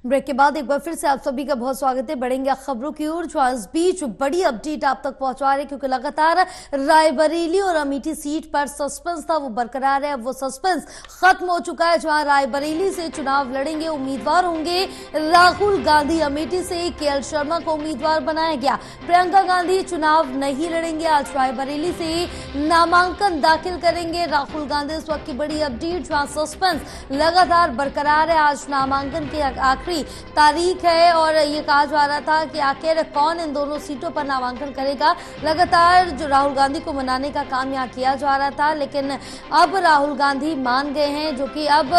Break के बाद एक बार फिर से आप सभी का बहुत स्वागत है। बढ़ेंगे खबरों की ओर, जो इस बीच बड़ी अपडेट आप तक पहुंचा रहे, क्योंकि लगातार रायबरेली और अमेठी सीट पर सस्पेंस था वो बरकरार है। वो सस्पेंस खत्म हो चुका है। जहां रायबरेली से चुनाव लड़ेंगे उम्मीदवार होंगे राहुल गांधी, अमेठी से केएल शर्मा को उम्मीदवार बनाया गया। प्रियंका गांधी चुनाव नहीं लड़ेंगे। आज रायबरेली से नामांकन दाखिल करेंगे राहुल गांधी। इस वक्त की बड़ी अपडेट, जहां सस्पेंस लगातार बरकरार है। आज नामांकन के आखिरी तारीख है और ये कहा जा रहा था कि आखिर कौन इन दोनों सीटों पर नामांकन करेगा। लगातार जो राहुल गांधी को मनाने का काम यहाँ किया जा रहा था, लेकिन अब राहुल गांधी मान गए हैं, जो कि अब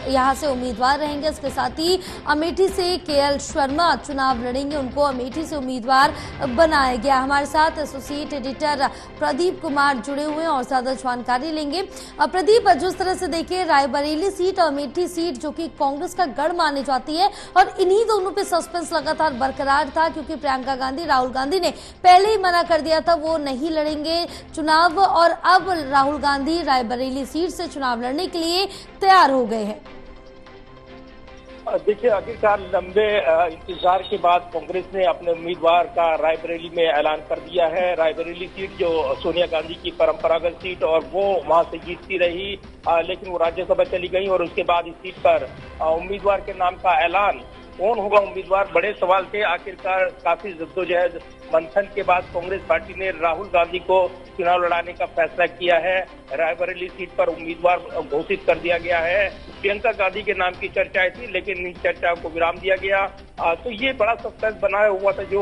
यहाँ से उम्मीदवार रहेंगे। इसके साथ ही अमेठी से केएल शर्मा चुनाव लड़ेंगे, उनको अमेठी से उम्मीदवार बनाया गया। हमारे साथ एसोसिएट एडिटर प्रदीप कुमार जुड़े हुए हैं और ज्यादा जानकारी लेंगे। प्रदीप, जिस तरह से देखिए रायबरेली सीट और अमेठी सीट जो कि कांग्रेस का गढ़ मानी जाती है, और इन्हीं दोनों पे सस्पेंस लगातार बरकरार था, क्योंकि प्रियंका गांधी, राहुल गांधी ने पहले ही मना कर दिया था वो नहीं लड़ेंगे चुनाव, और अब राहुल गांधी रायबरेली सीट से चुनाव लड़ने के लिए तैयार हो गए हैं। देखिए, आखिरकार लंबे इंतजार के बाद कांग्रेस ने अपने उम्मीदवार का रायबरेली में ऐलान कर दिया है। रायबरेली सीट जो सोनिया गांधी की परंपरागत सीट, और वो वहां से जीतती रही, लेकिन वो राज्यसभा चली गई, और उसके बाद इस सीट पर उम्मीदवार के नाम का ऐलान, कौन होगा उम्मीदवार, बड़े सवाल थे। आखिरकार काफी जद्दोजहद मंथन के बाद कांग्रेस पार्टी ने राहुल गांधी को चुनाव लड़ाने का फैसला किया है। रायबरेली सीट पर उम्मीदवार घोषित कर दिया गया है। प्रियंका गांधी के नाम की चर्चाएं थी, लेकिन इन चर्चाओं को विराम दिया गया। तो ये बड़ा सस्पेंस बनाया हुआ था, जो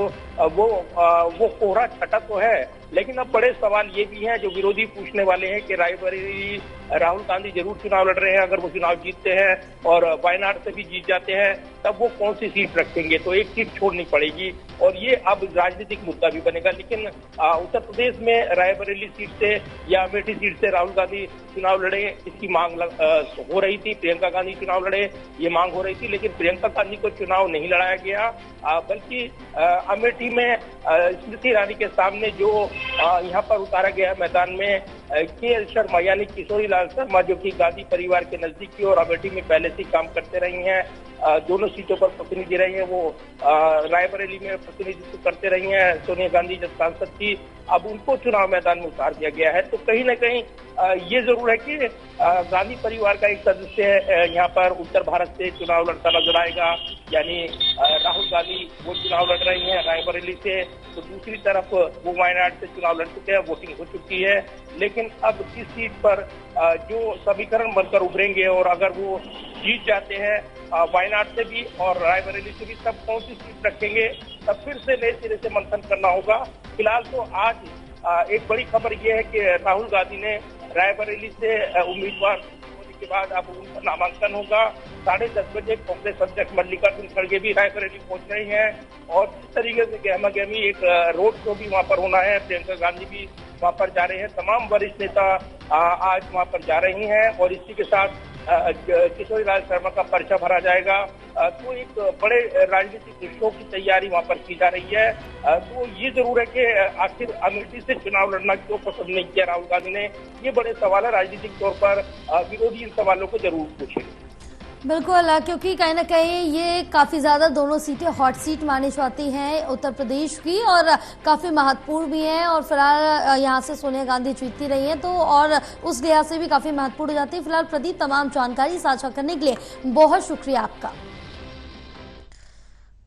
वो कोहरा छटा तो है, लेकिन अब बड़े सवाल ये भी हैं जो विरोधी पूछने वाले हैं कि रायबरेली राहुल गांधी जरूर चुनाव लड़ रहे हैं। अगर वो चुनाव जीतते हैं और वायनाड से भी जीत जाते हैं, तब वो कौन सी सीट रखेंगे, तो एक सीट छोड़नी पड़ेगी, और ये अब राजनीतिक मुद्दा भी बनेगा। लेकिन उत्तर प्रदेश में रायबरेली सीट से या अमेठी सीट से राहुल गांधी चुनाव लड़े, इसकी मांग हो रही थी। प्रियंका गांधी चुनाव लड़े, ये मांग हो रही थी, लेकिन प्रियंका गांधी को चुनाव नहीं लड़ाया गया, बल्कि अमेठी में स्मृति ईरानी के सामने जो यहाँ पर उतारा गया मैदान में केएल शर्मा, यानी किशोरी लाल शर्मा, जो कि गांधी परिवार के नजदीकी और अमेठी में पहले से काम करते रही हैं, दोनों सीटों पर प्रतिनिधि रही हैं, वो रायबरेली में प्रतिनिधित्व करते रही हैं सोनिया गांधी जब सांसद थी। अब उनको चुनाव मैदान में उतार दिया गया है। तो कहीं न कहीं ये जरूर है कि गांधी परिवार का एक सदस्य यहाँ पर उत्तर भारत से चुनाव लड़ता नजर आएगा, यानी राहुल गांधी वो चुनाव लड़ रही हैं रायबरेली से, तो दूसरी तरफ वो वायनाड से चुनाव लड़ चुके हैं, वोटिंग हो चुकी है। लेकिन अब इस सीट पर जो समीकरण बनकर उभरेंगे, और अगर वो जीत जाते हैं वायनाड से भी और रायबरेली से भी, तब कौन सी सीट रखेंगे, तब फिर से नए सिरे से मंथन करना होगा। फिलहाल तो आज एक बड़ी खबर ये है कि राहुल गांधी ने रायबरेली से उम्मीदवार होने के बाद अब उनका नामांकन होगा। 10:30 बजे कांग्रेस अध्यक्ष मल्लिकार्जुन खड़गे भी रायबरेली पहुंच रहे हैं, और जिस तरीके से गहमा गहमी एक रोड शो भी वहां पर होना है, प्रियंका गांधी भी वहां पर जा रहे हैं, तमाम वरिष्ठ नेता आज वहां पर जा रही हैं, और इसी के साथ किशोरी लाल शर्मा का पर्चा भरा जाएगा। तो एक बड़े राजनीतिक शो की तैयारी वहां पर की जा रही है। तो ये जरूर है कि आखिर अमेठी से चुनाव लड़ना क्यों पसंद नहीं किया राहुल गांधी ने, ये बड़े सवाल है। राजनीतिक तौर पर विरोधी इन सवालों को जरूर पूछे। बिल्कुल, क्योंकि कहीं ना कहीं ये काफ़ी ज़्यादा दोनों सीटें हॉट सीट मानी जाती हैं उत्तर प्रदेश की, और काफ़ी महत्वपूर्ण भी हैं, और फिलहाल यहाँ से सोनिया गांधी जीतती रही हैं, तो और उस लिहाज से भी काफ़ी महत्वपूर्ण हो जाती है। फिलहाल प्रदीप, तमाम जानकारी साझा करने के लिए बहुत शुक्रिया आपका।